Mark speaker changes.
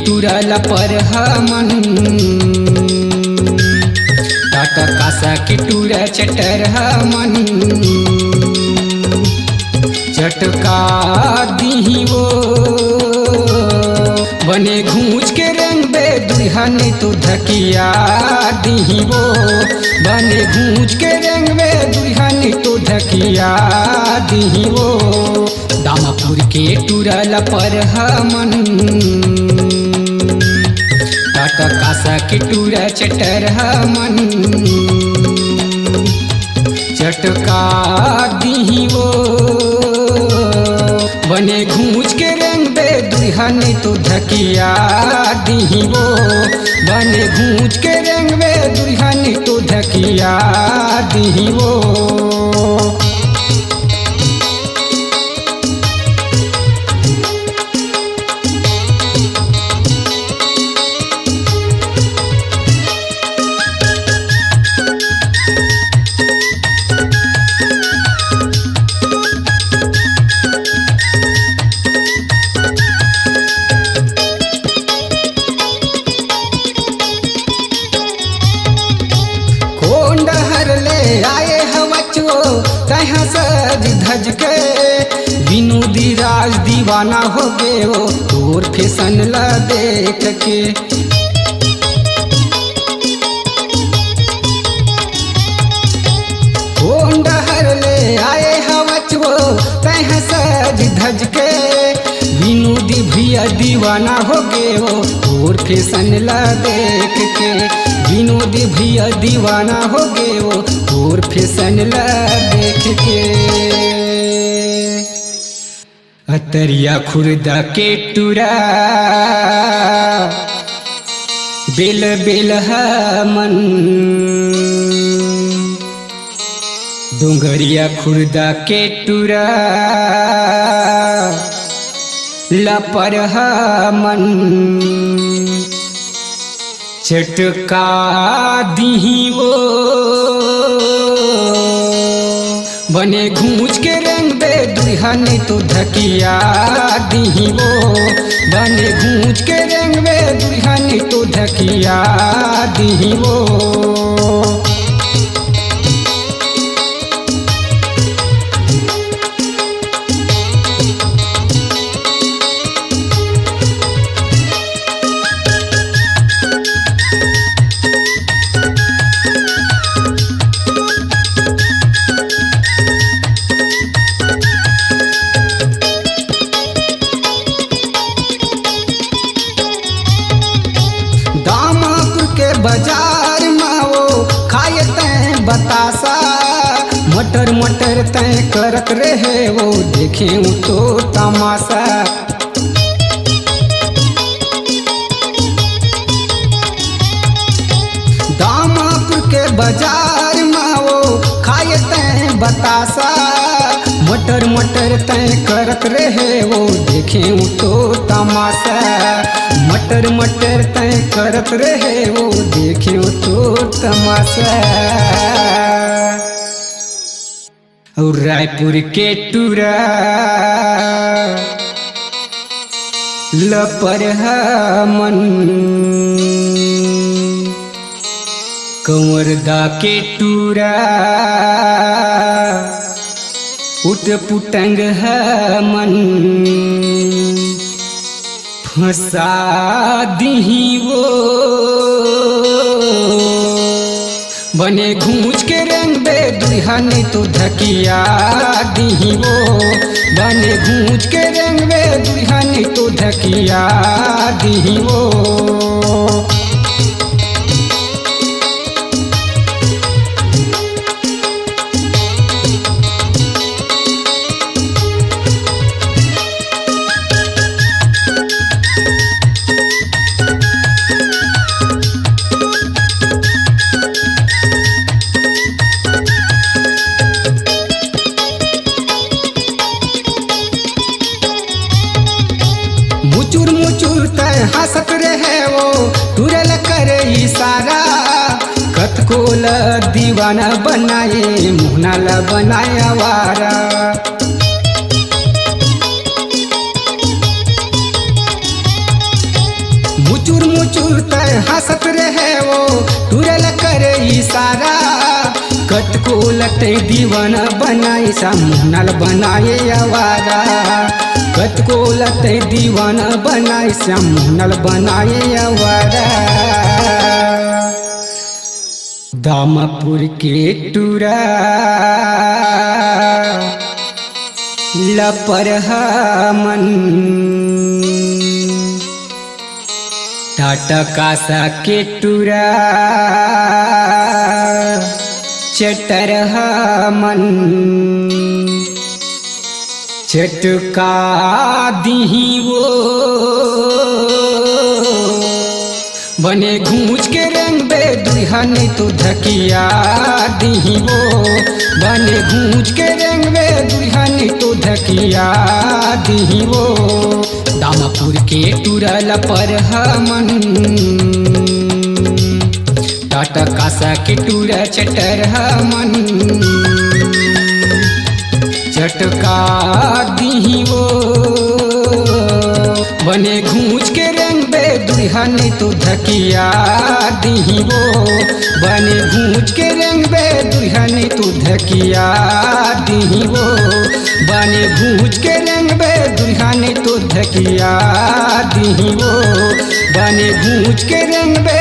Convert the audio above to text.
Speaker 1: टूरल पर हमन टाटा कासा के टूर चटर हमन चटका दी वो बने घूंच के रंग बे दुल्हन तो धकिया दी वो बने घूंच के रंग बे दुल्हन तो धकिया दी वो दामापुर के टूरल पर हमन टाटा कासा के टूर चटर हमन चटका दी वो बने घूंच के रंग बे दुल्हन तो धकिया दी वो बने घूंच के रंग बे दुल्हन तो धकिया दी वो आए हवचो तहाँ सज धज के विनोदी राज दीवाना हो गए हो तोर फैशन ला देख के डहर ले आए हवचो तहाँ सज धज के विनोदी भैया दीवाना हो गए हो तोर फैशन ला देख के विनोदी भैया दीवाना हो गए हो और फैशन ला देख के अतरिया खुर्दा के टूरा बेल बेल हमन डोंगरिया खुर्दा के टूरा लपर हमन चटका दी वो बने घूंच के रंग बे दुल्हन तो धकिया दी वो बने घूंच के रंग बे दुल्हन तो धकिया दी वो बाजार में वो खाए तैं बतासा मटर मटर तैं करत रहे वो देखे तो तमाशा दामापुर के बाजार में वो खाए तैं बतासा मटर मटर तैं करत रहे वो देखे तो तमाशा मटर मटर तैं करत रहे वो देखे तो तमाशा और रायपुर के टूरा लपर हमन कंवरदा के टूरा उट पुटंग हमन फंसा दी वो बने घूंच के रंग बे दुल्हन तो धकिया दी वो बने घूंच के रंग बे दुल्हन तो धकिया दी वो मुचुर मुचुर तय हंसत रहे वो टूरल करे इशारा कत को ल दीवाना बनाए मुहना ला बनाया वारा मुचुर मुचुर तय हंसत रहे वो टूरल करे इशारा कट को लटे दीवाना बनाए सा मुहनल बनाए आवारा कट को लटे दीवाना बनाए सा मुहनल बनाए आवारा दामापुर के टूरा लपरहा मन टाटा कासा के टूरा चटरहा मन चटका दीही वो बने घूंच के रंग बे दुल्हा नहीं तो धकिया दीही वो बने घूंच के रंग बे दुल्हा नहीं तो धकिया दीही वो दामापुर के टूरल पर हमन टाटा कासा के टूरा चटर हमन चटका दीही वो बने घूंच के रंग बे दुल्हा नहीं तो धकिया दीही वो बने घूंच के रंग बे दुल्हा नहीं तो धकिया दीही वो बने घूंच के रंग बे दुल्हा नहीं तो धकिया दीही वो बने घूंच के रंग बे